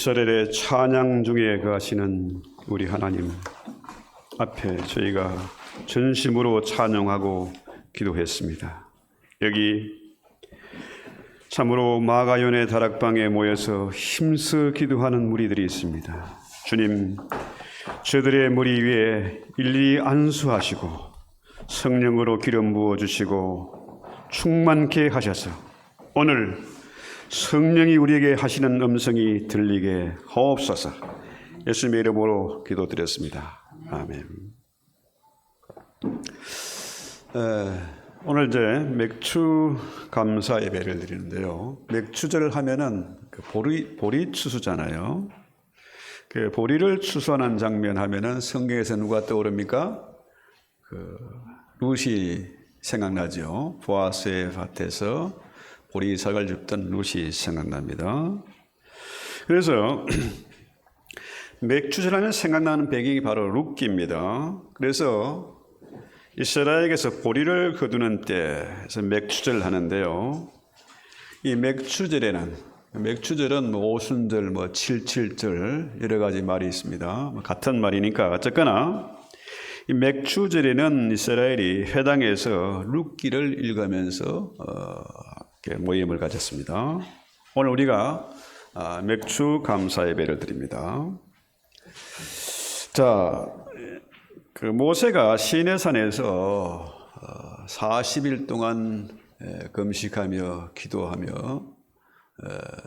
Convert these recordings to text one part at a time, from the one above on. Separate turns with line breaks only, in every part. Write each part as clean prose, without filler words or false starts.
이스라엘의 찬양 중에 거하시는 우리 하나님 앞에 저희가 전심으로 찬양하고 기도했습니다. 여기 참으로 마가연의 다락방에 모여서 힘써 기도하는 무리들이 있습니다. 주님, 저들의 머리 위에 일일이 안수하시고 성령으로 기름 부어주시고 충만케 하셔서 오늘 성령이 우리에게 하시는 음성이 들리게 하옵소서. 예수님의 이름으로 기도드렸습니다. 아멘. 오늘 이제 맥추 감사 예배를 드리는데요. 맥추절 하면은 보리 추수잖아요. 그 보리를 추수하는 장면 하면은 성경에서 누가 떠오릅니까? 룻이 생각나죠. 보아스의 밭에서 보리삭을 줍던 룻이 생각납니다. 그래서 맥추절하면 생각나는 배경이 바로 룻기입니다. 그래서 이스라엘에게서 보리를 거두는 때에서 맥추절 하는데요. 이 맥추절은 오순절, 칠칠절 여러 가지 말이 있습니다. 같은 말이니까 어쨌거나 이 맥추절에는 이스라엘이 회당에서 룻기를 읽으면서 모임을 가졌습니다. 오늘 우리가 맥추 감사 예배를 드립니다. 자, 모세가 시내산에서 40일 동안 금식하며 기도하며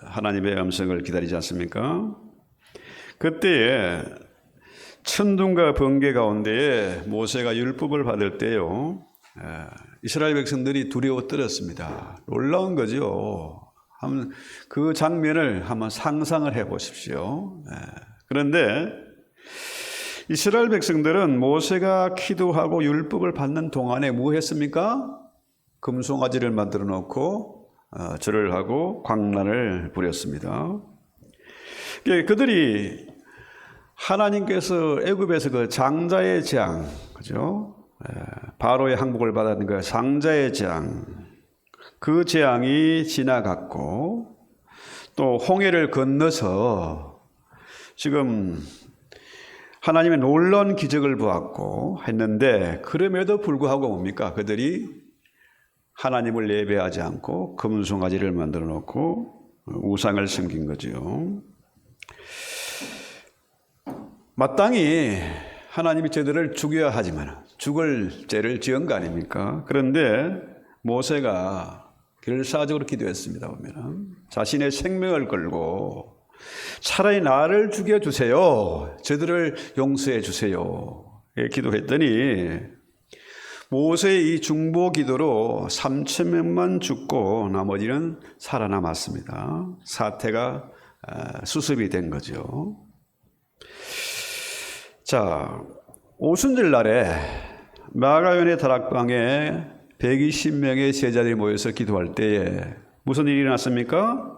하나님의 음성을 기다리지 않습니까? 그때에 천둥과 번개 가운데에 모세가 율법을 받을 때요, 이스라엘 백성들이 두려워 떨었습니다. 놀라운 거죠. 그 장면을 한번 상상을 해 보십시오. 그런데 이스라엘 백성들은 모세가 기도하고 율법을 받는 동안에 뭐 했습니까? 금송아지를 만들어 놓고 절을 하고 광란을 부렸습니다. 그들이 하나님께서 애굽에서 그 장자의 재앙, 그죠? 바로의 항복을 받았는 그 장자의 재앙, 그 재앙이 지나갔고 또 홍해를 건너서 지금 하나님의 놀라운 기적을 보았고 했는데, 그럼에도 불구하고 뭡니까? 그들이 하나님을 예배하지 않고 금송아지를 만들어 놓고 우상을 섬긴 거죠. 마땅히 하나님이 저들을 죽여야 하지만 죽을 죄를 지은 거 아닙니까? 그런데 모세가 결사적으로 기도했습니다. 보면 자신의 생명을 걸고 차라리 나를 죽여주세요, 저들을 용서해 주세요 기도했더니 모세의 이 중보 기도로 3,000명만 죽고 나머지는 살아남았습니다. 사태가 수습이 된 거죠. 자, 오순절 날에 마가연의 다락방에 120명의 제자들이 모여서 기도할 때에 무슨 일이 일어났습니까?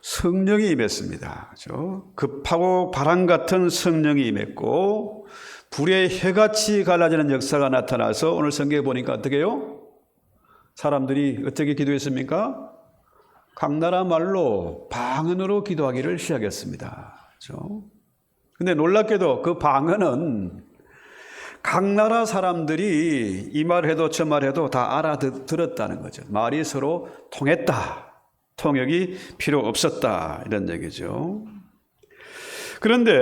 성령이 임했습니다. 그렇죠? 급하고 바람 같은 성령이 임했고 불의 해같이 갈라지는 역사가 나타나서 오늘 성경에 보니까 어떻게 해요? 사람들이 어떻게 기도했습니까? 각나라 말로 방언으로 기도하기를 시작했습니다. 그렇죠? 근데 놀랍게도 그 방언은 각 나라 사람들이 이 말해도 저 말해도 다 알아들었다는 거죠. 말이 서로 통했다. 통역이 필요 없었다 이런 얘기죠. 그런데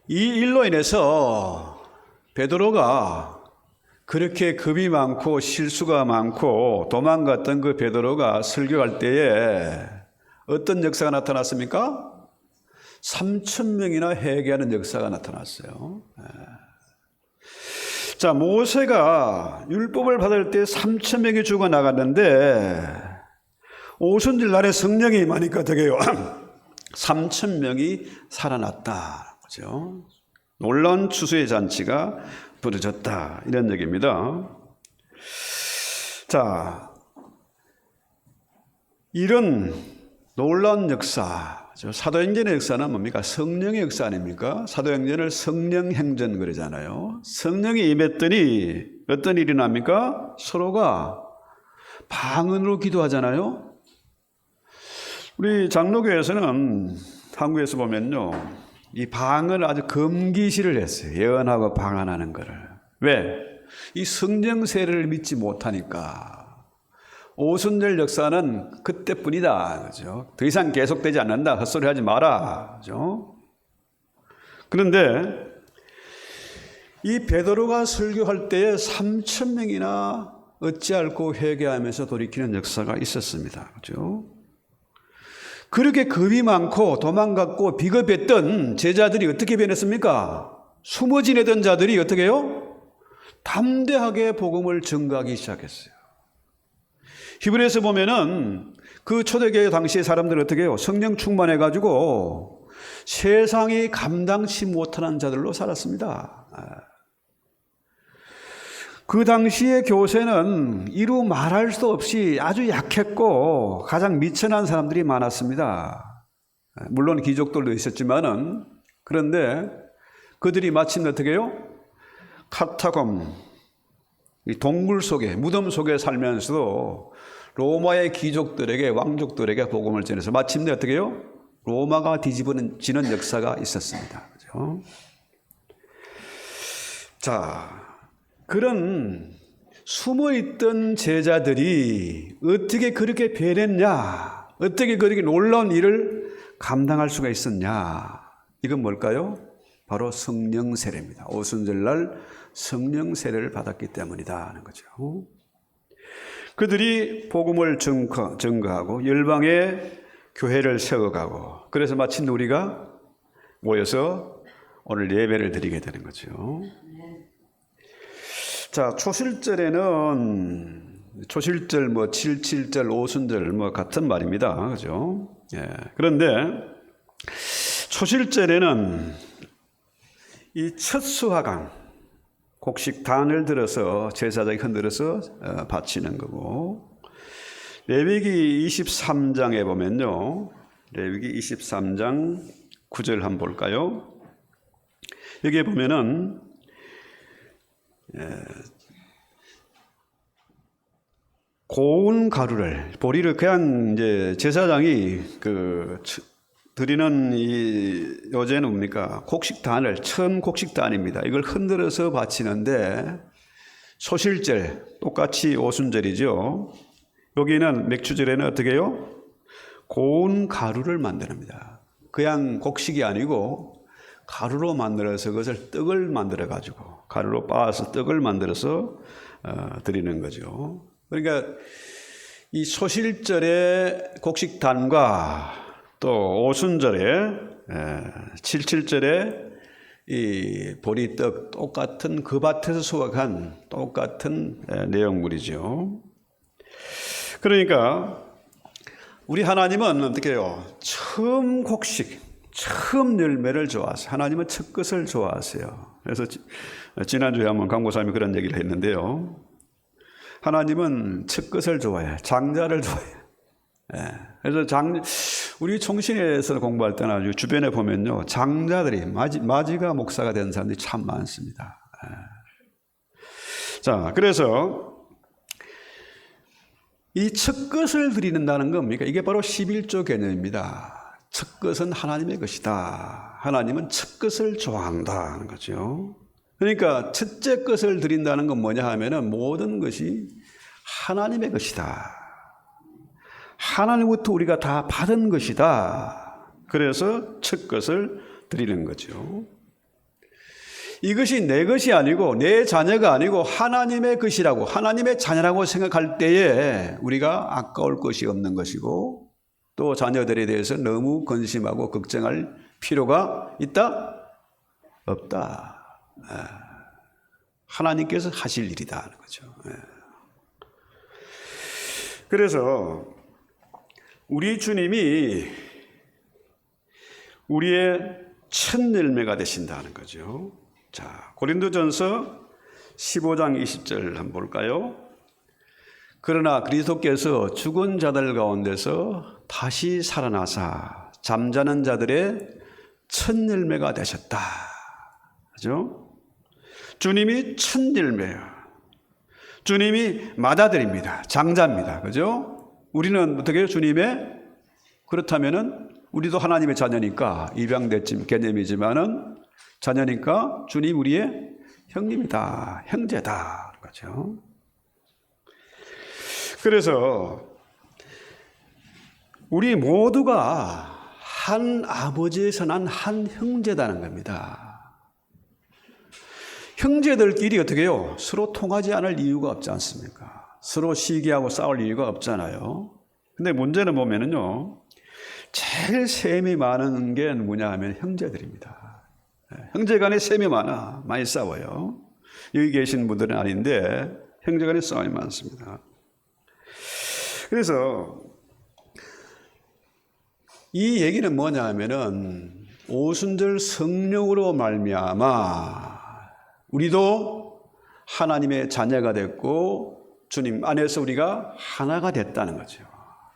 이 일로 인해서 베드로가 그렇게 겁이 많고 실수가 많고 도망갔던 그 베드로가 설교할 때에 어떤 역사가 나타났습니까? 3,000명이나 회개하는 역사가 나타났어요. 자, 모세가 율법을 받을 때 3,000명이 죽어나갔는데 오순절 날에 성령이 임하니까 어떻게 해요? 3,000명이 살아났다. 그죠? 놀라운 추수의 잔치가 벌어졌다. 이런 얘기입니다. 자, 이런 놀라운 역사, 사도행전의 역사는 뭡니까? 성령의 역사 아닙니까? 사도행전을 성령행전 그러잖아요. 성령이 임했더니 어떤 일이 납니까? 서로가 방언으로 기도하잖아요. 우리 장로교에서는 한국에서 보면요, 이 방언을 아주 금기시를 했어요. 예언하고 방언하는 거를. 왜? 이 성령 세례를 믿지 못하니까. 오순절 역사는 그때뿐이다. 그죠? 더 이상 계속되지 않는다. 헛소리 하지 마라. 그죠? 그런데 이 베드로가 설교할 때에 3,000명이나 어찌 않고 회개하면서 돌이키는 역사가 있었습니다. 그죠? 그렇게 겁이 많고 도망갔고 비겁했던 제자들이 어떻게 변했습니까? 숨어 지내던 자들이 어떻게 해요? 담대하게 복음을 전가하기 시작했어요. 히브리서 보면은 그 초대교회 당시의 사람들은 어떻게 해요? 성령 충만해가지고 세상이 감당치 못하는 자들로 살았습니다. 그 당시의 교세는 이루 말할 수 없이 아주 약했고 가장 미천한 사람들이 많았습니다. 물론 귀족들도 있었지만은, 그런데 그들이 마침 어떻게 해요? 카타콤, 이 동굴 속에, 무덤 속에 살면서도 로마의 귀족들에게, 왕족들에게 복음을 전해서 마침내 어떻게 해요? 로마가 뒤집어지는 역사가 있었습니다. 그죠? 자, 그런 숨어있던 제자들이 어떻게 그렇게 변했냐? 어떻게 그렇게 놀라운 일을 감당할 수가 있었냐? 이건 뭘까요? 바로 성령 세례입니다. 오순절날 성령 세례를 받았기 때문이다 하는 거죠. 그들이 복음을 전가하고 열방의 교회를 세워가고, 그래서 마침 우리가 모여서 오늘 예배를 드리게 되는 거죠. 자, 초실절에는 초실절, 7.7절, 오순절 같은 말입니다. 그죠? 예. 그런데 초실절에는 이 첫 수화강, 곡식단을 들어서 제사장이 흔들어서 바치는 거고, 레위기 23장에 보면요, 레위기 23장 9절 한번 볼까요? 여기에 보면은 고운 가루를, 보리를 그냥 이제 제사장이 드리는 요제는 뭡니까? 곡식단을, 천 곡식단입니다. 이걸 흔들어서 바치는데, 소실절, 똑같이 오순절이죠. 여기는 맥주절에는 어떻게 해요? 고운 가루를 만듭니다. 그냥 곡식이 아니고 가루로 만들어서 그것을 떡을 만들어 가지고, 가루로 빻아서 떡을 만들어서 드리는 거죠. 그러니까 이 소실절의 곡식단과 또 오순절에 7.7절에 이 보리떡, 똑같은 그 밭에서 수확한 똑같은 내용물이죠. 그러니까 우리 하나님은 어떻게 해요? 처음 곡식, 처음 열매를 좋아하세요. 하나님은 첫 것을 좋아하세요. 그래서 지난주에 한번 강고사님이 그런 얘기를 했는데요. 하나님은 첫 것을 좋아해요. 장자를 좋아해요. 그래서 우리 총신에서 공부할 때는 아주 주변에 보면요, 장자들이 마지가 목사가 된 사람들이 참 많습니다. 자, 그래서 이 첫 것을 드리는다는 겁니까? 이게 바로 11조 개념입니다. 첫 것은 하나님의 것이다. 하나님은 첫 것을 좋아한다 하는 거죠. 그러니까 첫째 것을 드린다는 건 뭐냐 하면은 모든 것이 하나님의 것이다. 하나님부터 우리가 다 받은 것이다. 그래서 첫 것을 드리는 거죠. 이것이 내 것이 아니고 내 자녀가 아니고 하나님의 것이라고, 하나님의 자녀라고 생각할 때에 우리가 아까울 것이 없는 것이고, 또 자녀들에 대해서 너무 근심하고 걱정할 필요가 있다? 없다. 하나님께서 하실 일이다 하는 거죠. 그래서 우리 주님이 우리의 첫 열매가 되신다는 거죠. 자, 고린도전서 15장 20절 한번 볼까요? 그러나 그리스도께서 죽은 자들 가운데서 다시 살아나사 잠자는 자들의 첫 열매가 되셨다. 그죠? 주님이 첫 열매예요. 주님이 맏아들입니다. 장자입니다. 그죠? 우리는 어떻게 해요? 주님의, 그렇다면은 우리도 하나님의 자녀니까 입양됐지 개념이지만은 자녀니까 주님 우리의 형님이다, 형제다. 그렇죠? 그래서 우리 모두가 한 아버지에서 난 한 형제다는 겁니다. 형제들끼리 어떻게 해요? 서로 통하지 않을 이유가 없지 않습니까? 서로 시기하고 싸울 이유가 없잖아요. 근데 문제는 보면은요, 제일 셈이 많은 게 누구냐 하면 형제들입니다. 형제 간에 셈이 많이 싸워요. 여기 계신 분들은 아닌데 형제 간에 싸움이 많습니다. 그래서 이 얘기는 뭐냐 하면은 오순절 성령으로 말미암아 우리도 하나님의 자녀가 됐고 주님 안에서 우리가 하나가 됐다는 거죠.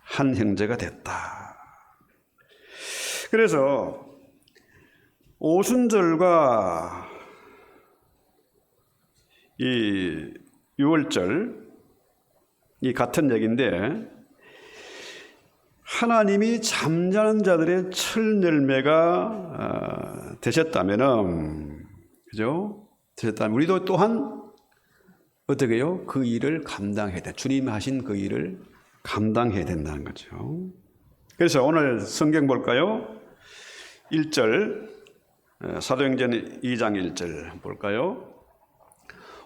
한 형제가 됐다. 그래서 오순절과 이 유월절 이 같은 얘기인데 하나님이 잠자는 자들의 첫 열매가 되셨다면은, 그죠? 되셨다면 우리도 또한 어떻게 해요? 그 일을 감당해야 돼. 주님 하신 그 일을 감당해야 된다는 거죠. 그래서 오늘 성경 볼까요? 1절, 사도행전 2장 1절 볼까요?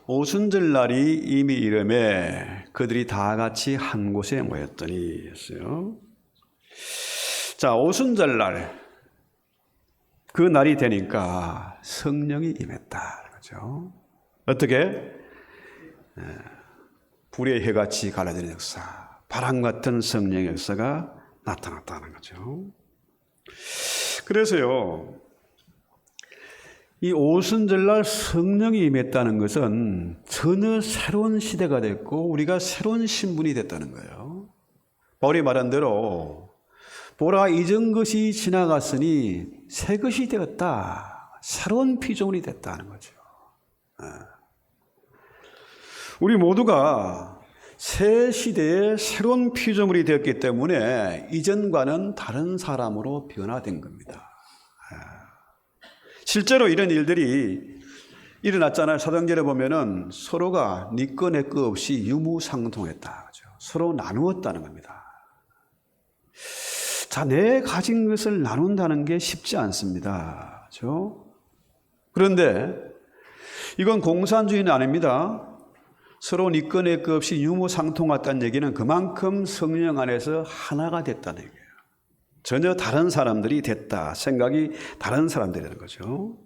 오순절 날이 이미 이름에 그들이 다 같이 한 곳에 모였더니 했어요. 자, 오순절 날, 그 날이 되니까 성령이 임했다. 그죠? 어떻게? 불의 해같이 갈라지는 역사, 바람 같은 성령의 역사가 나타났다는 거죠. 그래서요, 이 오순절날 성령이 임했다는 것은 전혀 새로운 시대가 됐고 우리가 새로운 신분이 됐다는 거예요. 바울이 말한 대로 보라 이전 것이 지나갔으니 새 것이 되었다. 새로운 피조물이 됐다는 거죠. 우리 모두가 새 시대의 새로운 피조물이 되었기 때문에 이전과는 다른 사람으로 변화된 겁니다. 실제로 이런 일들이 일어났잖아요. 사도행전에 보면은 서로가 네 거 내 거 없이 유무상통했다. 그죠? 서로 나누었다는 겁니다. 자, 내 가진 것을 나눈다는 게 쉽지 않습니다. 그죠? 그런데 이건 공산주의는 아닙니다. 서로 네 거 내 거 없이 유무상통했다는 얘기는 그만큼 성령 안에서 하나가 됐다는 얘기예요. 전혀 다른 사람들이 됐다. 생각이 다른 사람들이라는 거죠.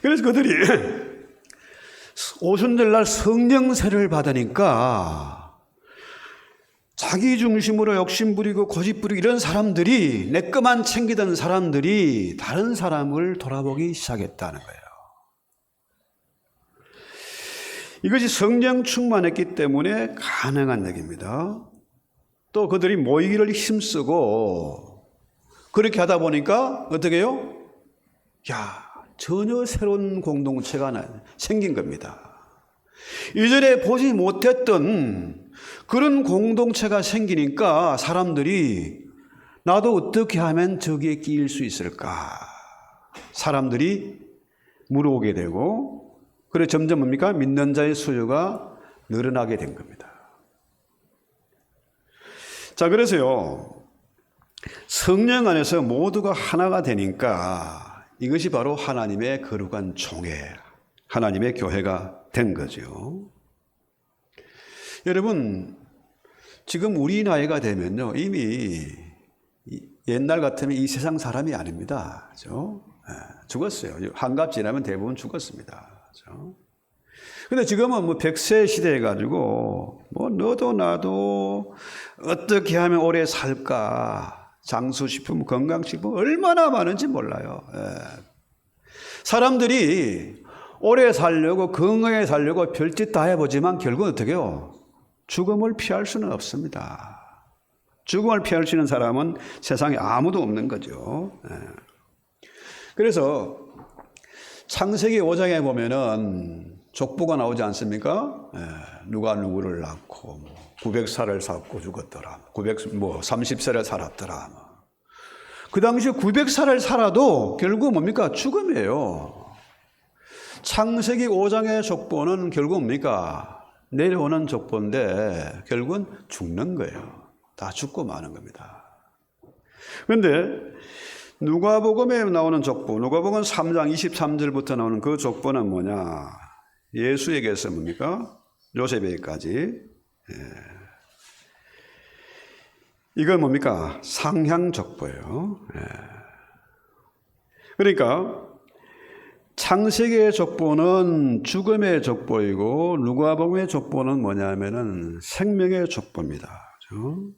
그래서 그들이 오순절날 성령세를 받으니까 자기 중심으로 욕심 부리고 고집 부리고 이런 사람들이 내 것만 챙기던 사람들이 다른 사람을 돌아보기 시작했다는 거예요. 이것이 성령 충만했기 때문에 가능한 얘기입니다. 또 그들이 모이기를 힘쓰고 그렇게 하다 보니까 어떻게 해요? 야, 전혀 새로운 공동체가 생긴 겁니다. 이전에 보지 못했던 그런 공동체가 생기니까 사람들이 나도 어떻게 하면 저기에 끼일 수 있을까? 사람들이 물어오게 되고 그래 점점 뭡니까? 믿는 자의 수요가 늘어나게 된 겁니다. 자, 그래서요, 성령 안에서 모두가 하나가 되니까 이것이 바로 하나님의 거룩한 종회, 하나님의 교회가 된 거죠. 여러분, 지금 우리 나이가 되면요, 이미 옛날 같으면 이 세상 사람이 아닙니다. 그죠? 죽었어요. 한갑 지나면 대부분 죽었습니다. 그죠? 근데 지금은 뭐 100세 시대 해가지고, 뭐 너도 나도 어떻게 하면 오래 살까, 장수식품, 건강식품 얼마나 많은지 몰라요. 사람들이 오래 살려고, 건강하게 살려고 별짓 다 해보지만 결국은 어떻게 해요? 죽음을 피할 수는 없습니다. 죽음을 피할 수 있는 사람은 세상에 아무도 없는 거죠. 그래서 창세기 5장에 보면은 족보가 나오지 않습니까? 누가 누구를 낳고 900살을 살고 죽었더라. 30세를 살았더라. 그 당시 900살을 살아도 결국 뭡니까? 죽음이에요. 창세기 5장의 족보는 결국 뭡니까? 내려오는 족보인데 결국은 죽는 거예요. 다 죽고 마는 겁니다. 그런데 누가복음에 나오는 족보, 누가복음 3장 23절부터 나오는 그 족보는 뭐냐? 예수에게서 뭡니까? 요셉에게까지. 이건 뭡니까? 상향 족보예요. 그러니까 창세기의 족보는 죽음의 족보이고 누가복음의 족보는 뭐냐면은 생명의 족보입니다. 그렇죠?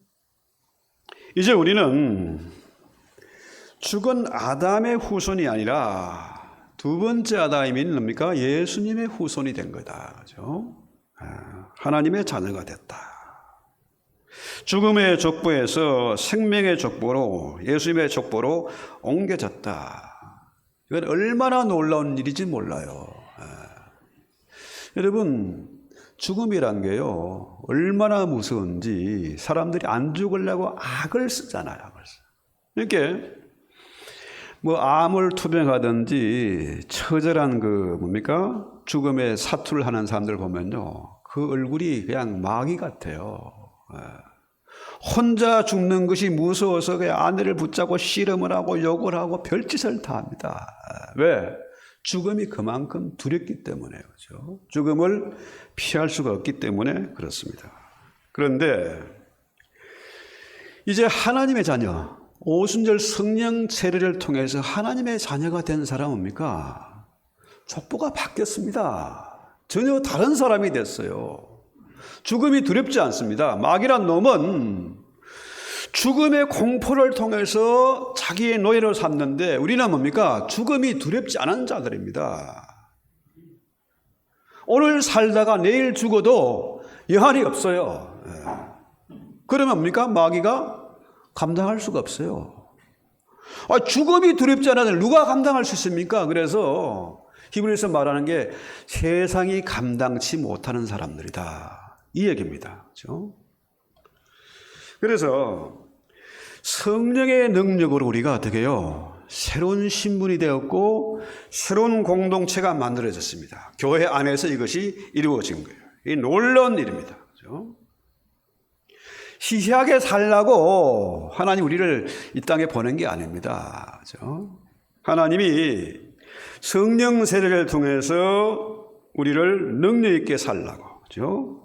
이제 우리는 죽은 아담의 후손이 아니라 두 번째 아담이 뭡니까? 예수님의 후손이 된 거다. 그렇죠? 하나님의 자녀가 됐다. 죽음의 족보에서 생명의 족보로, 예수님의 족보로 옮겨졌다. 이건 얼마나 놀라운 일인지 몰라요. 여러분, 죽음이란 게요, 얼마나 무서운지 사람들이 안 죽으려고 악을 쓰잖아요. 이렇게 뭐 암을 투병하든지 처절한 뭡니까? 죽음에 사투를 하는 사람들 보면요, 그 얼굴이 그냥 마귀 같아요. 혼자 죽는 것이 무서워서 그냥 아내를 붙잡고 씨름을 하고 욕을 하고 별짓을 다 합니다. 왜? 죽음이 그만큼 두렵기 때문에 그렇죠. 죽음을 피할 수가 없기 때문에 그렇습니다. 그런데 이제 하나님의 자녀, 오순절 성령 세례를 통해서 하나님의 자녀가 된 사람은 뭡니까? 족보가 바뀌었습니다. 전혀 다른 사람이 됐어요. 죽음이 두렵지 않습니다. 마귀란 놈은 죽음의 공포를 통해서 자기의 노예로 삼는데 우리는 뭡니까? 죽음이 두렵지 않은 자들입니다. 오늘 살다가 내일 죽어도 여한이 없어요. 그러면 뭡니까? 마귀가 감당할 수가 없어요. 죽음이 두렵지 않아도 누가 감당할 수 있습니까? 그래서 히브리서 말하는 게 세상이 감당치 못하는 사람들이다. 이 얘기입니다. 그렇죠? 그래서 성령의 능력으로 우리가 어떻게 해요? 새로운 신분이 되었고 새로운 공동체가 만들어졌습니다. 교회 안에서 이것이 이루어진 거예요. 이 놀라운 일입니다. 그렇죠? 희희하게 살라고 하나님 우리를 이 땅에 보낸 게 아닙니다. 그렇죠? 하나님이 성령 세례를 통해서 우리를 능력 있게 살라고, 그렇죠?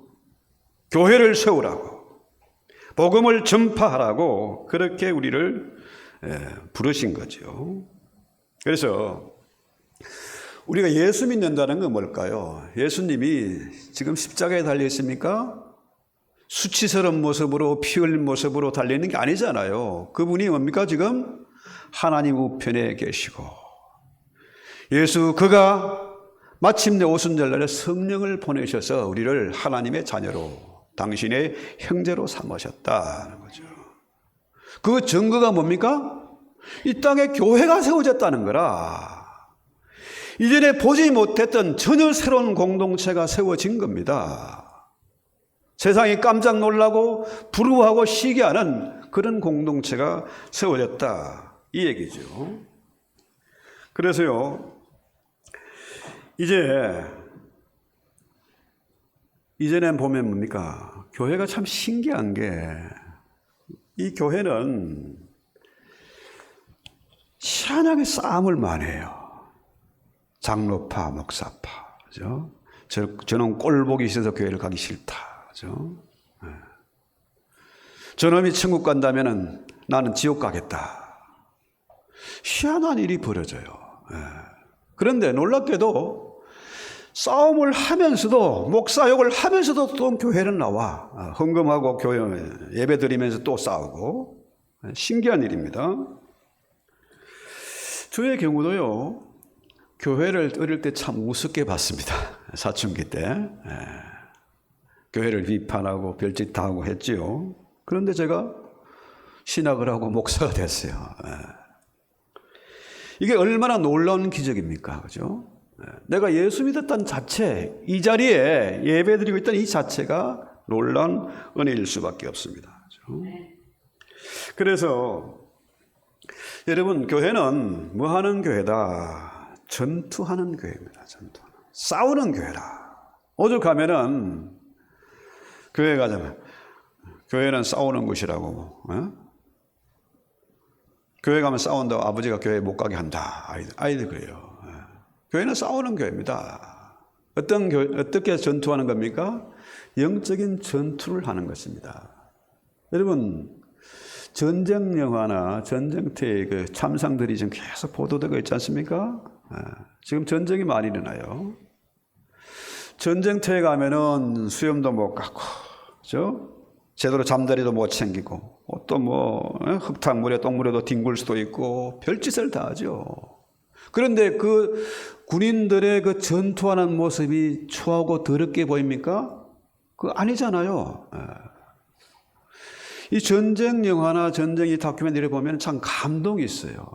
교회를 세우라고, 복음을 전파하라고 그렇게 우리를 부르신 거죠. 그래서 우리가 예수 믿는다는 건 뭘까요? 예수님이 지금 십자가에 달려 있습니까? 수치스러운 모습으로 피 흘린 모습으로 달리는 게 아니잖아요. 그분이 뭡니까? 지금 하나님 우편에 계시고 예수 그가 마침내 오순절날에 성령을 보내셔서 우리를 하나님의 자녀로 당신의 형제로 삼으셨다는 거죠. 그 증거가 뭡니까? 이 땅에 교회가 세워졌다는 거라. 이전에 보지 못했던 전혀 새로운 공동체가 세워진 겁니다. 세상이 깜짝 놀라고 부러워하고 시기하는 그런 공동체가 세워졌다. 이 얘기죠. 그래서요, 이전엔 보면 뭡니까? 교회가 참 신기한 게 이 교회는 희한하게 싸움을 많이 해요. 장로파, 목사파. 그죠? 저는 꼴보기 싫어서 교회를 가기 싫다. 그죠? 저놈이 천국 간다면은 나는 지옥 가겠다. 희한한 일이 벌어져요. 그런데 놀랍게도 싸움을 하면서도, 목사욕을 하면서도 또 교회는 나와. 헌금하고 교회 예배 드리면서 또 싸우고. 신기한 일입니다. 저의 경우도요, 교회를 어릴 때 참 우습게 봤습니다. 사춘기 때. 교회를 비판하고 별짓 다 하고 했지요. 그런데 제가 신학을 하고 목사가 됐어요. 이게 얼마나 놀라운 기적입니까? 그죠? 내가 예수 믿었다는 자체, 이 자리에 예배드리고 있다는 이 자체가 놀라운 은혜일 수밖에 없습니다. 그죠? 그래서 여러분, 교회는 뭐 하는 교회다? 전투하는 교회입니다. 전투하는. 싸우는 교회다. 오죽하면은 교회 가자면 교회는 싸우는 곳이라고. 교회 가면 싸운다고 아버지가 교회 못 가게 한다. 아이들 그래요. 교회는 싸우는 교회입니다. 어떻게 전투하는 겁니까? 영적인 전투를 하는 것입니다. 여러분, 전쟁 영화나 전쟁터의 그 참상들이 지금 계속 보도되고 있지 않습니까? 지금 전쟁이 많이 일어나요. 전쟁터에 가면은 수염도 못 깎고, 그죠? 제대로 잠자리도 못 챙기고, 또 뭐 흙탕물에 똥물에도 뒹굴 수도 있고 별짓을 다 하죠. 그런데 그 군인들의 그 전투하는 모습이 추하고 더럽게 보입니까? 그거 아니잖아요. 이 전쟁 영화나 전쟁이 다큐멘터리를 보면 참 감동이 있어요.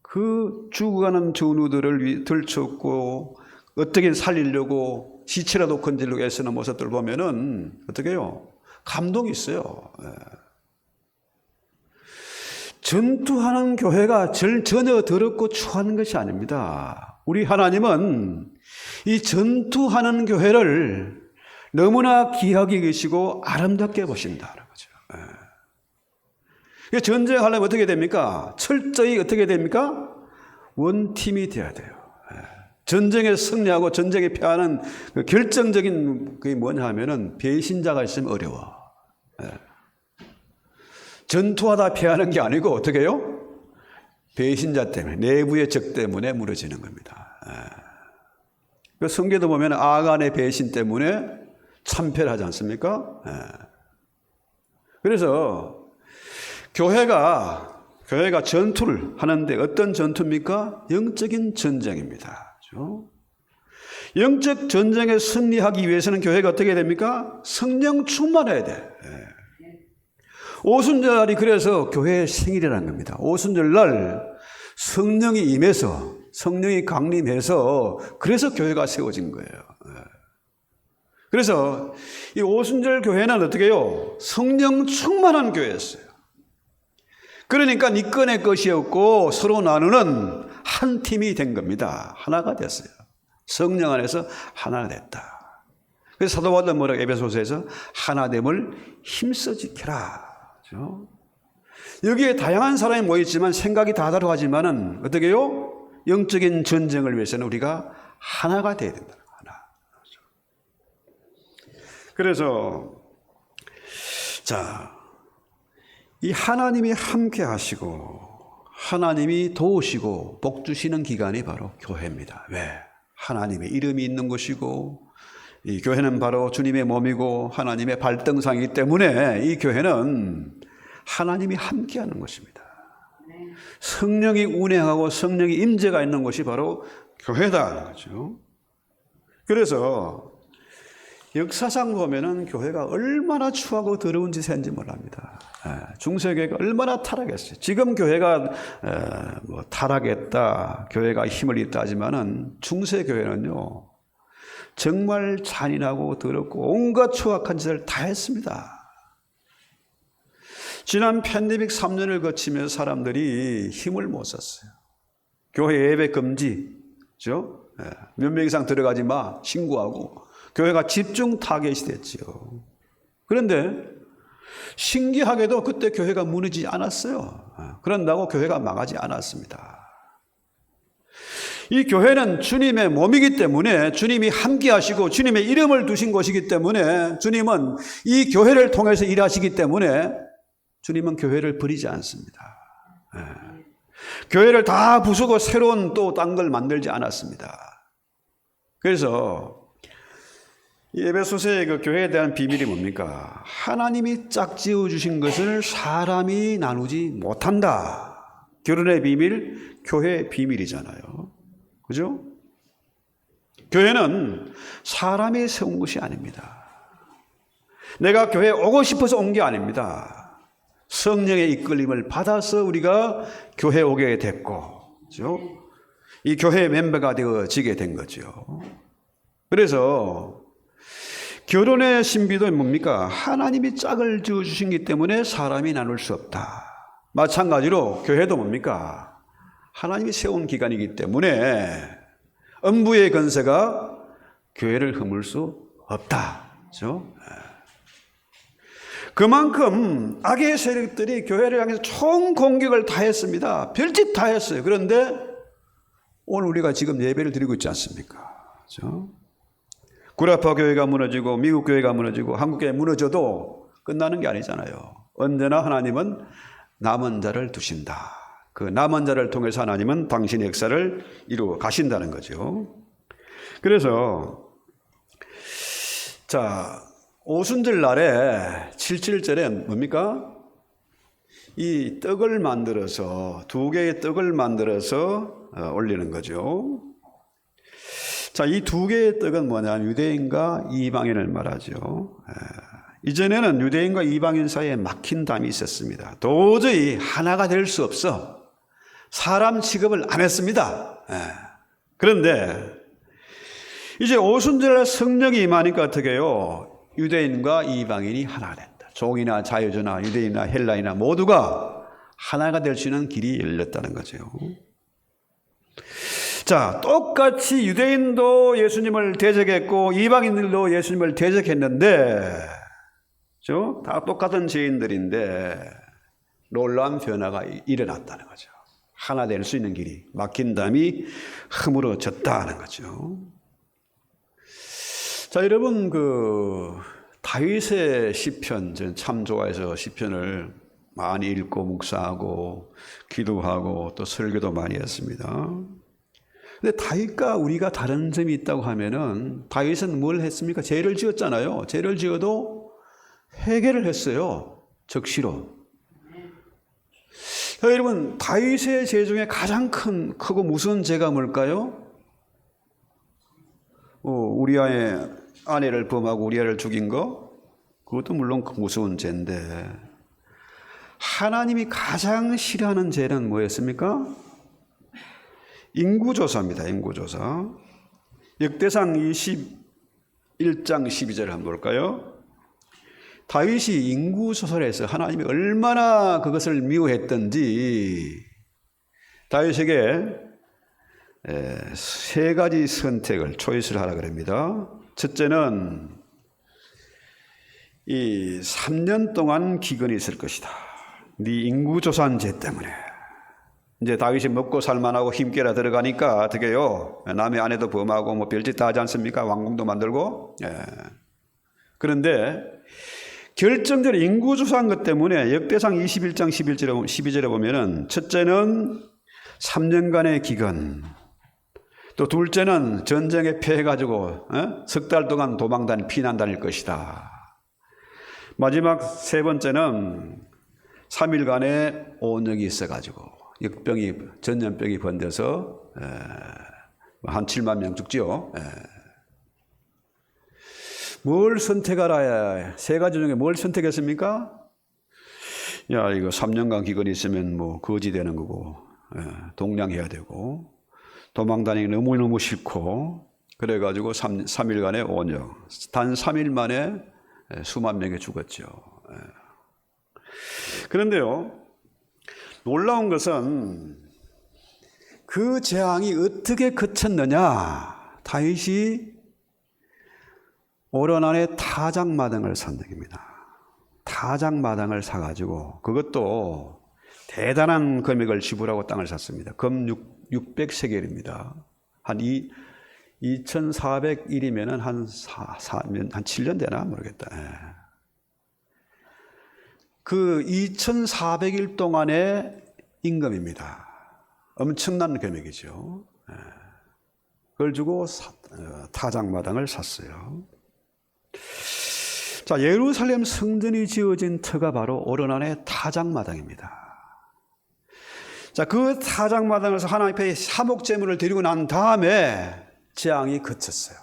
그 죽어가는 전우들을 들쳤고 어떻게 살리려고 시체라도 건지려고 애쓰는 모습들 보면은 어떻게 해요? 감동이 있어요. 전투하는 교회가 전혀 더럽고 추한 것이 아닙니다. 우리 하나님은 이 전투하는 교회를 너무나 귀하게 여기시고 아름답게 보신다는 거죠. 전쟁하려면 어떻게 됩니까? 철저히 어떻게 됩니까? 원팀이 돼야 돼요. 전쟁에 승리하고 전쟁에 패하는 그 결정적인 그게 뭐냐 하면은 배신자가 있으면 어려워. 전투하다 패하는 게 아니고 어떻게 해요? 배신자 때문에, 내부의 적 때문에 무너지는 겁니다. 그 성경도 보면 아간의 배신 때문에 참패를 하지 않습니까? 그래서 교회가 전투를 하는데 어떤 전투입니까? 영적인 전쟁입니다. 그렇죠? 영적 전쟁에 승리하기 위해서는 교회가 어떻게 됩니까? 성령 충만해야 돼. 오순절날이 그래서 교회의 생일이라는 겁니다. 오순절날 성령이 임해서, 성령이 강림해서 그래서 교회가 세워진 거예요. 그래서 이 오순절 교회는 어떻게 해요? 성령 충만한 교회였어요. 그러니까 네 꺼내 것이었고 서로 나누는 한 팀이 된 겁니다. 하나가 됐어요. 성령 안에서 하나가 됐다. 그래서 사도 바울은 뭐라고 에베소서에서 하나됨을 힘써 지켜라. 그렇죠? 여기에 다양한 사람이 모였지만 생각이 다 다르지만은 어떻게 해요? 영적인 전쟁을 위해서는 우리가 하나가 돼야 된다. 하나. 그래서 자, 이 하나님이 함께 하시고 하나님이 도우시고 복 주시는 기관이 바로 교회입니다. 왜? 하나님의 이름이 있는 곳이고 이 교회는 바로 주님의 몸이고 하나님의 발등상이기 때문에 이 교회는 하나님이 함께하는 곳입니다. 성령이 운행하고 성령이 임재가 있는 곳이 바로 교회다. 그렇죠? 그래서 역사상 보면은 교회가 얼마나 추하고 더러운 짓을 했는지 몰랍니다. 중세교회가 얼마나 타락했어요. 지금 교회가 뭐 타락했다, 교회가 힘을 잃다 하지만은 중세교회는요 정말 잔인하고 더럽고 온갖 추악한 짓을 다 했습니다. 지난 팬데믹 3년을 거치면서 사람들이 힘을 못 썼어요. 교회 예배 금지, 그렇죠? 몇 명 이상 들어가지 마 신고하고 교회가 집중 타겟이 됐지요. 그런데 신기하게도 그때 교회가 무너지지 않았어요. 그런다고 교회가 망하지 않았습니다. 이 교회는 주님의 몸이기 때문에 주님이 함께 하시고 주님의 이름을 두신 곳이기 때문에 주님은 이 교회를 통해서 일하시기 때문에 주님은 교회를 버리지 않습니다. 교회를 다 부수고 새로운 또 딴 걸 만들지 않았습니다. 그래서 이 에베소서의 그 교회에 대한 비밀이 뭡니까? 하나님이 짝지어 주신 것을 사람이 나누지 못한다. 결혼의 비밀, 교회의 비밀이잖아요. 그죠? 교회는 사람이 세운 것이 아닙니다. 내가 교회에 오고 싶어서 온 게 아닙니다. 성령의 이끌림을 받아서 우리가 교회에 오게 됐고, 그죠? 이 교회의 멤버가 되어지게 된 거죠. 그래서 결혼의 신비도 뭡니까? 하나님이 짝을 지어주신기 때문에 사람이 나눌 수 없다. 마찬가지로 교회도 뭡니까? 하나님이 세운 기관이기 때문에 음부의 권세가 교회를 허물 수 없다. 그렇죠? 그만큼 악의 세력들이 교회를 향해서 총 공격을 다 했습니다. 별짓 다 했어요. 그런데 오늘 우리가 지금 예배를 드리고 있지 않습니까? 그렇죠? 구라파 교회가 무너지고 미국 교회가 무너지고 한국 교회 무너져도 끝나는 게 아니잖아요. 언제나 하나님은 남은 자를 두신다. 그 남은 자를 통해서 하나님은 당신의 역사를 이루어 가신다는 거죠. 그래서 자, 오순절 날에 77절에 뭡니까? 이 떡을 만들어서 두 개의 떡을 만들어서 올리는 거죠. 자, 이 두 개의 떡은 뭐냐면 유대인과 이방인을 말하죠. 이전에는 유대인과 이방인 사이에 막힌 담이 있었습니다. 도저히 하나가 될 수 없어. 사람 취급을 안 했습니다. 그런데 이제 오순절날 성령이 임하니까 어떻게 해요? 유대인과 이방인이 하나가 된다. 종이나 자유주나 유대인이나 헬라인이나 모두가 하나가 될 수 있는 길이 열렸다는 거죠. 자, 똑같이 유대인도 예수님을 대적했고 이방인들도 예수님을 대적했는데, 그렇죠? 다 똑같은 죄인들인데 놀라운 변화가 일어났다는 거죠. 하나 될 수 있는 길이, 막힌 담이 허물어졌다는 거죠. 자, 여러분, 다윗의 시편, 저는 참 좋아해서 시편을 많이 읽고 묵상하고 기도하고 또 설교도 많이 했습니다. 근데 다윗과 우리가 다른 점이 있다고 하면은 다윗은 뭘 했습니까? 죄를 지었잖아요. 죄를 지어도 회개를 했어요. 적시로. 자, 여러분, 다윗의 죄 중에 가장 크고 무서운 죄가 뭘까요? 우리아의 아내를 범하고 우리아를 죽인 거? 그것도 물론 무서운 죄인데 하나님이 가장 싫어하는 죄는 뭐였습니까? 인구조사입니다. 인구조사. 역대상 21장 12절을 한번 볼까요? 다윗이 인구조사를 해서 하나님이 얼마나 그것을 미워했던지 다윗에게 세 가지 선택을 초이스를 하라 그럽니다. 첫째는 이 3년 동안 기근이 있을 것이다. 네 인구조사한 죄 때문에. 이제 다윗이 먹고 살만하고 힘께라 들어가니까 어떻게 해요? 남의 아내도 범하고 뭐 별짓 다 하지 않습니까? 왕궁도 만들고. 그런데 결정적으로 인구조사한 것 때문에 역대상 21장 12절에 보면은 첫째는 3년간의 기근, 또 둘째는 전쟁에 패해가지고 석 달 동안 도망다닐 피난 다닐 것이다. 마지막 세 번째는 3일간의 온역이 있어가지고 전염병이 번져서 한 7만 명 죽지요. 뭘 선택하라? 세 가지 중에 뭘 선택했습니까? 야, 이거 3년간 기근이 있으면 뭐 거지 되는 거고, 동냥해야 되고, 도망다니기 너무너무 싫고, 그래가지고 3일간의 온역. 단 3일 만에 수만 명이 죽었죠. 그런데요, 놀라운 것은 그 재앙이 어떻게 그쳤느냐? 다윗이 오른 안에 타작마당을 선택입니다. 타작마당을 사가지고 그것도 대단한 금액을 지불하고 땅을 샀습니다. 금 600세겔입니다. 한 2401이면 한 7년 되나 모르겠다. 그 2400일 동안의 임금입니다. 엄청난 금액이죠. 그걸 주고 타작마당을 샀어요. 자, 예루살렘 성전이 지어진 터가 바로 오르난의 타작마당입니다. 자, 그 타작마당에서 하나님 앞에 화목제물을 드리고 난 다음에 재앙이 그쳤어요.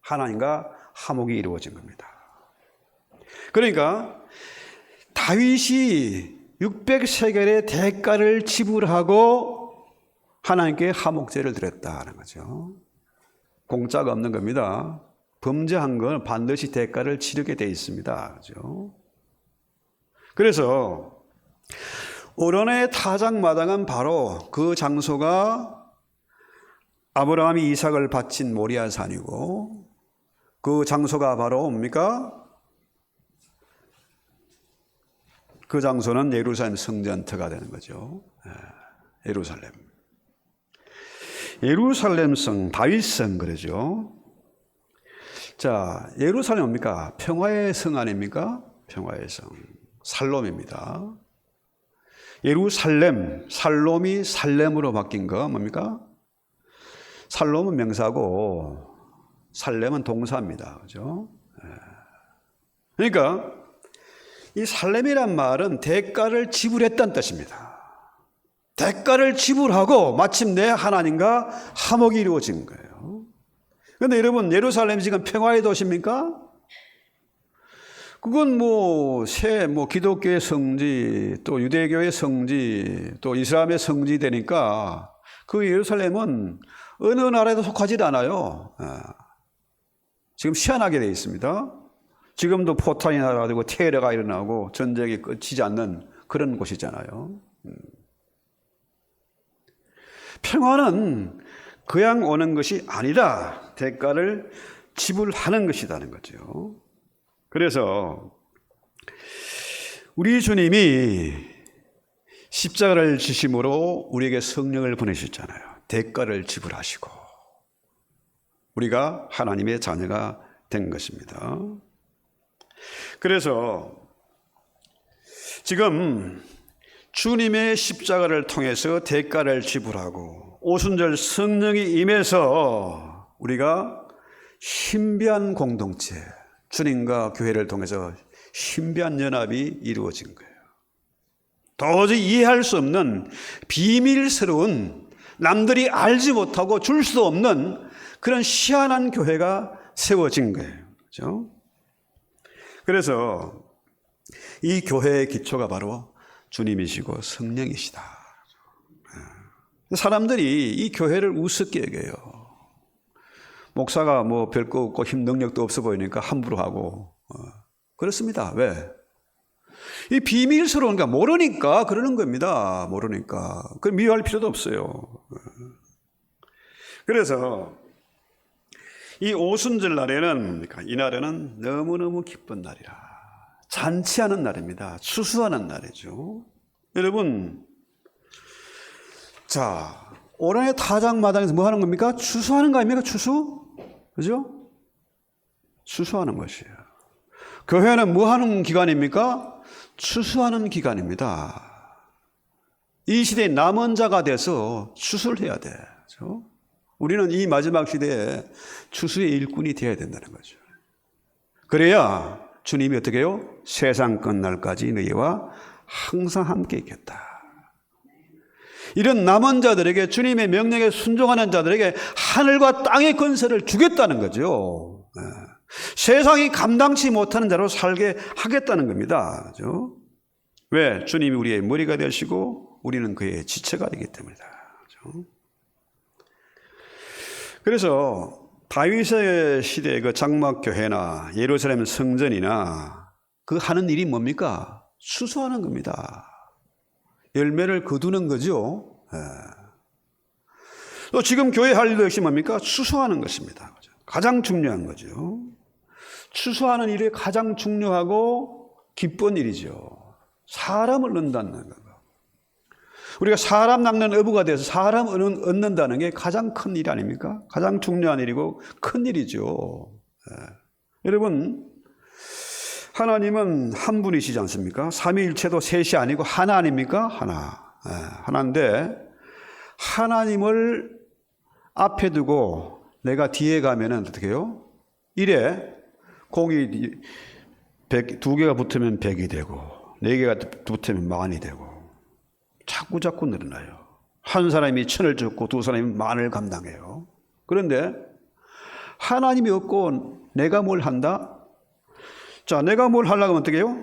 하나님과 화목이 이루어진 겁니다. 그러니까 다윗이 600세겔의 대가를 지불하고 하나님께 화목제를 드렸다는 거죠. 공짜가 없는 겁니다. 범죄한 건 반드시 대가를 치르게 돼 있습니다. 그죠? 그래서 오르난의 타작마당은 바로 그 장소가 아브라함이 이삭을 바친 모리아산이고 그 장소가 바로 뭡니까? 그 장소는 예루살렘 성전터가 되는 거죠. 예루살렘. 예루살렘성, 다윗성 그러죠. 자, 예루살렘 뭡니까? 평화의 성 아닙니까? 평화의 성. 살롬입니다. 예루살렘, 살롬이 살렘으로 바뀐 거 뭡니까? 살롬은 명사고 살렘은 동사입니다. 그죠? 그러니까 이 살렘이란 말은 대가를 지불했다는 뜻입니다. 대가를 지불하고 마침내 하나님과 화목이 이루어진 거예요. 그런데 여러분, 예루살렘이 지금 평화의 도시입니까? 그건 기독교의 성지, 또 유대교의 성지, 또 이슬람의 성지 되니까 그 예루살렘은 어느 나라에도 속하지 않아요. 지금 희한하게 되어 있습니다. 지금도 포탄이 날아가지고 테러가 일어나고 전쟁이 끝이지 않는 그런 곳이잖아요. 평화는 그냥 오는 것이 아니다. 대가를 지불하는 것이라는 거죠. 그래서 우리 주님이 십자가를 지심으로 우리에게 성령을 보내셨잖아요. 대가를 지불하시고 우리가 하나님의 자녀가 된 것입니다. 그래서 지금 주님의 십자가를 통해서 대가를 지불하고 오순절 성령이 임해서 우리가 신비한 공동체, 주님과 교회를 통해서 신비한 연합이 이루어진 거예요. 도저히 이해할 수 없는 비밀스러운, 남들이 알지 못하고 줄 수 없는 그런 희한한 교회가 세워진 거예요. 그렇죠? 그래서 이 교회의 기초가 바로 주님이시고 성령이시다. 사람들이 이 교회를 우습게 여겨요. 목사가 별거 없고 힘 능력도 없어 보이니까 함부로 하고 그렇습니다. 왜? 이 비밀스러운 거 모르니까 그러는 겁니다. 모르니까. 그걸 미워할 필요도 없어요. 그래서 이 오순절 날에는, 이 날에는 너무너무 기쁜 날이라. 잔치하는 날입니다. 추수하는 날이죠. 여러분, 자, 오른의 타작마당에서 뭐 하는 겁니까? 추수하는 거 아닙니까? 추수? 그죠? 추수하는 것이에요. 교회는 뭐 하는 기간입니까? 추수하는 기간입니다. 이 시대에 남은 자가 돼서 추수를 해야 돼. 그죠? 우리는 이 마지막 시대에 추수의 일꾼이 되어야 된다는 거죠. 그래야 주님이 어떻게 해요? 세상 끝날까지 너희와 항상 함께 있겠다. 이런 남은 자들에게, 주님의 명령에 순종하는 자들에게 하늘과 땅의 건설을 주겠다는 거죠. 세상이 감당치 못하는 자로 살게 하겠다는 겁니다. 그죠? 왜? 주님이 우리의 머리가 되시고 우리는 그의 지체가 되기 때문이다. 그죠? 그래서 다윗의 시대의 그 장막교회나 예루살렘 성전이나 그 하는 일이 뭡니까? 추수하는 겁니다. 열매를 거두는 거죠. 또 지금 교회 할 일도 역시 뭡니까? 추수하는 것입니다. 가장 중요한 거죠. 추수하는 일이 가장 중요하고 기쁜 일이죠. 사람을 얻는다는 거. 우리가 사람 낚는 어부가 돼서 사람 얻는다는 게 가장 큰 일 아닙니까? 가장 중요한 일이고 큰 일이죠. 여러분, 하나님은 한 분이시지 않습니까? 삼위일체도 셋이 아니고 하나 아닙니까? 하나. 하나인데 하나님을 앞에 두고 내가 뒤에 가면은 어떻게 해요? 1에 공이 2개가 붙으면 100이 되고 4개가 붙으면 10,000이 되고 자꾸 늘어나요. 한 사람이 1000을 줍고 2 사람이 10,000을 감당해요. 그런데 하나님이 없고 내가 뭘 한다? 자, 내가 뭘 하려고 하면 어떻게 해요?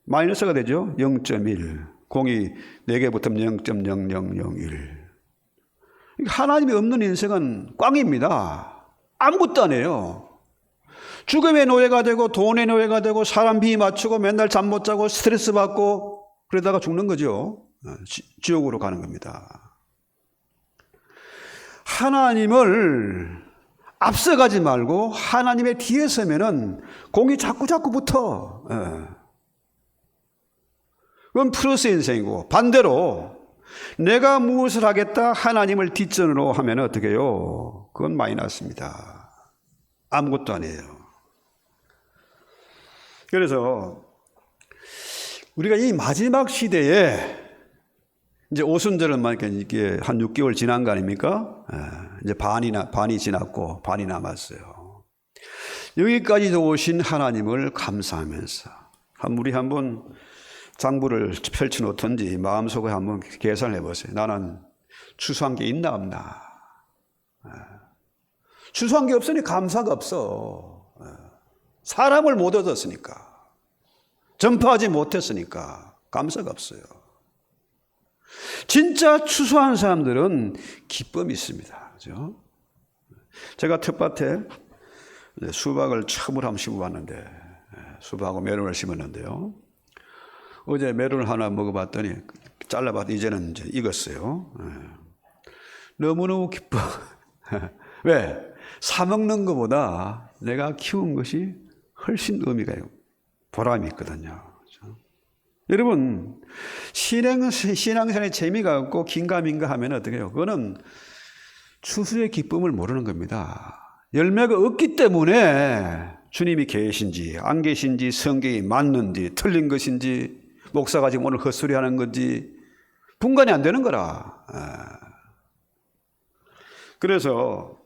마이너스가 되죠. 0.1. 공이 4개 붙으면 0.0001. 하나님이 없는 인생은 꽝입니다. 아무것도 안 해요. 죽음의 노예가 되고 돈의 노예가 되고 사람 비위 맞추고 맨날 잠 못 자고 스트레스 받고 그러다가 죽는 거죠. 지옥으로 가는 겁니다. 하나님을 앞서가지 말고 하나님의 뒤에 서면은 공이 자꾸 붙어. 그건 플러스 인생이고, 반대로 내가 무엇을 하겠다 하나님을 뒷전으로 하면 어떻게 해요? 그건 마이너스입니다. 아무것도 아니에요. 그래서 우리가 이 마지막 시대에 이제 오순절은 이게 한 6개월 지난 거 아닙니까? 이제 반이 지났고 반이 남았어요. 여기까지도 오신 하나님을 감사하면서 우리 한번 장부를 펼쳐 놓던지 마음속에 한번 계산해 보세요. 나는 추수한 게 있나 없나? 추수한 게 없으니 감사가 없어. 사람을 못 얻었으니까, 전파하지 못했으니까 감사가 없어요. 진짜 추수한 사람들은 기쁨이 있습니다. 그죠? 제가 텃밭에 수박을 처음으로 한번 심어봤는데, 수박하고 메론을 심었는데요. 어제 메론을 하나 먹어봤더니 잘라봤더니 이제는 이제 익었어요. 너무너무 기뻐. 왜? 사 먹는 것보다 내가 키운 것이 훨씬 의미가 있고 보람이 있거든요. 그렇죠? 여러분, 신앙생활의 재미가 없고 긴가민가 하면 어떻게 해요? 그거는 추수의 기쁨을 모르는 겁니다. 열매가 없기 때문에 주님이 계신지 안 계신지, 성경이 맞는지 틀린 것인지, 목사가 지금 오늘 헛소리 하는 건지 분간이 안 되는 거라. 그래서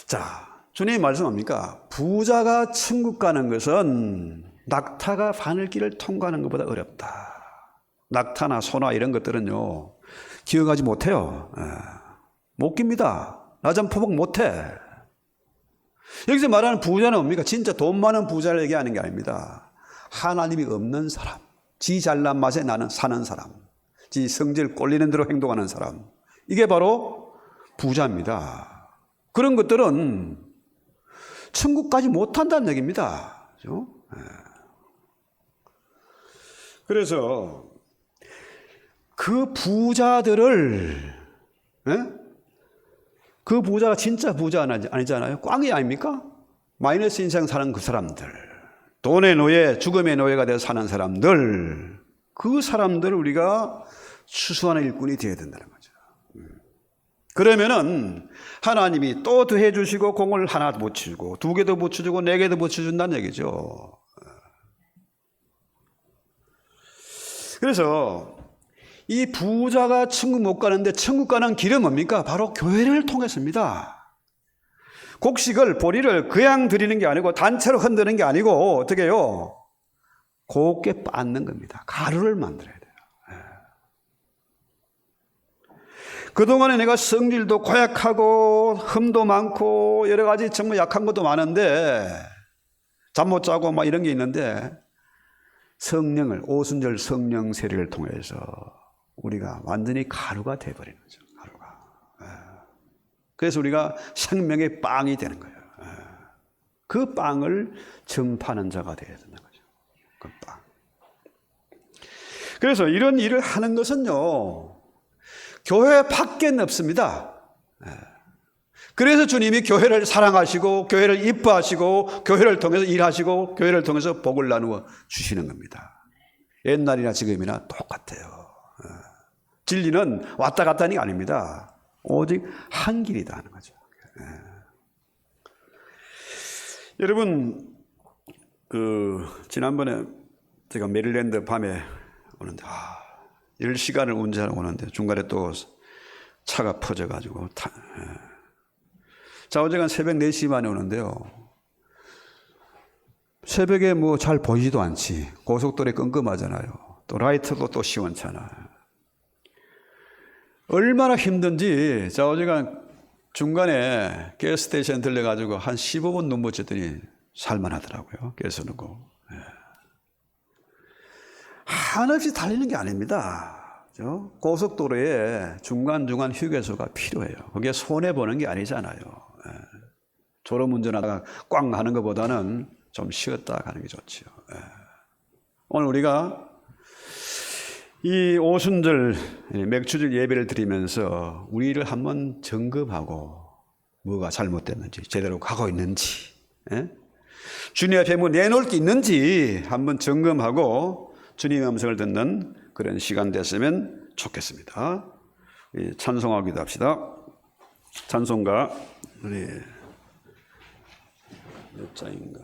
자, 주님이 말씀합니까? 부자가 천국 가는 것은 낙타가 바늘길을 통과하는 것보다 어렵다. 낙타나 소나 이런 것들은요, 기어가지 못해요. 못 깁니다. 나전포복 못해. 여기서 말하는 부자는 뭡니까? 진짜 돈 많은 부자를 얘기하는 게 아닙니다. 하나님이 없는 사람, 지 잘난 맛에 나는 사는 사람, 지 성질 꼴리는 대로 행동하는 사람, 이게 바로 부자입니다. 그런 것들은 천국까지 못한다는 얘기입니다. 그렇죠? 그래서 그 부자들을, 그 부자가 진짜 부자 아니잖아요. 꽝이 아닙니까? 마이너스 인생 사는 그 사람들, 돈의 노예, 죽음의 노예가 돼서 사는 사람들, 그 사람들을 우리가 추수하는 일꾼이 되어야 된다는 거죠. 그러면은 하나님이 또 더해 주시고 공을 하나 못 치고 2개도 못 쳐주고 4개도 못 쳐준다는 얘기죠. 그래서 이 부자가 천국 못 가는데 천국 가는 길은 뭡니까? 바로 교회를 통해서입니다. 곡식을, 보리를 그냥 드리는 게 아니고 단체로 흔드는 게 아니고 어떻게 해요? 곱게 빻는 겁니다. 가루를 만들어야 돼요. 그동안에 내가 성질도 고약하고 흠도 많고 여러 가지 정말 약한 것도 많은데, 잠 못 자고 막 이런 게 있는데, 성령을, 오순절 성령 세례를 통해서 우리가 완전히 가루가 돼버리는 거죠. 가루가. 그래서 우리가 생명의 빵이 되는 거예요. 그 빵을 전파하는 자가 되어야 되는 거죠. 그 빵. 그래서 이런 일을 하는 것은요, 교회 밖에는 없습니다. 그래서 주님이 교회를 사랑하시고 교회를 이뻐하시고 교회를 통해서 일하시고 교회를 통해서 복을 나누어 주시는 겁니다. 옛날이나 지금이나 똑같아요. 진리는 왔다 갔다 하는 게 아닙니다. 오직 한 길이다 하는 거죠. 여러분, 지난번에 제가 메릴랜드 밤에 오는데 10시간을 운전하고 오는데 중간에 또 차가 퍼져가지고 어제가 새벽 4시 반에 오는데요. 새벽에 뭐 잘 보이지도 않지. 고속도로에 끔끔하잖아요. 또 라이트도 또 시원찮아. 얼마나 힘든지 어제가 중간에 가스스테이션 들려가지고 한 15분 눈 붙였더니 살만하더라고요. 가스 넣고. 한없이 달리는 게 아닙니다. 고속도로에 중간중간 휴게소가 필요해요. 그게 손해보는 게 아니잖아요. 졸음운전하다가 꽝 하는 것보다는 좀 쉬었다 가는 게 좋죠. 오늘 우리가 이 오순절 맥주절 예배를 드리면서 우리를 한번 점검하고 뭐가 잘못됐는지 제대로 가고 있는지 주님 앞에 뭐 내놓을 게 있는지 한번 점검하고 주님의 음성을 듣는 그런 시간 됐으면 좋겠습니다. 찬송하기도 합시다. 찬송가 우리 몇 장인가?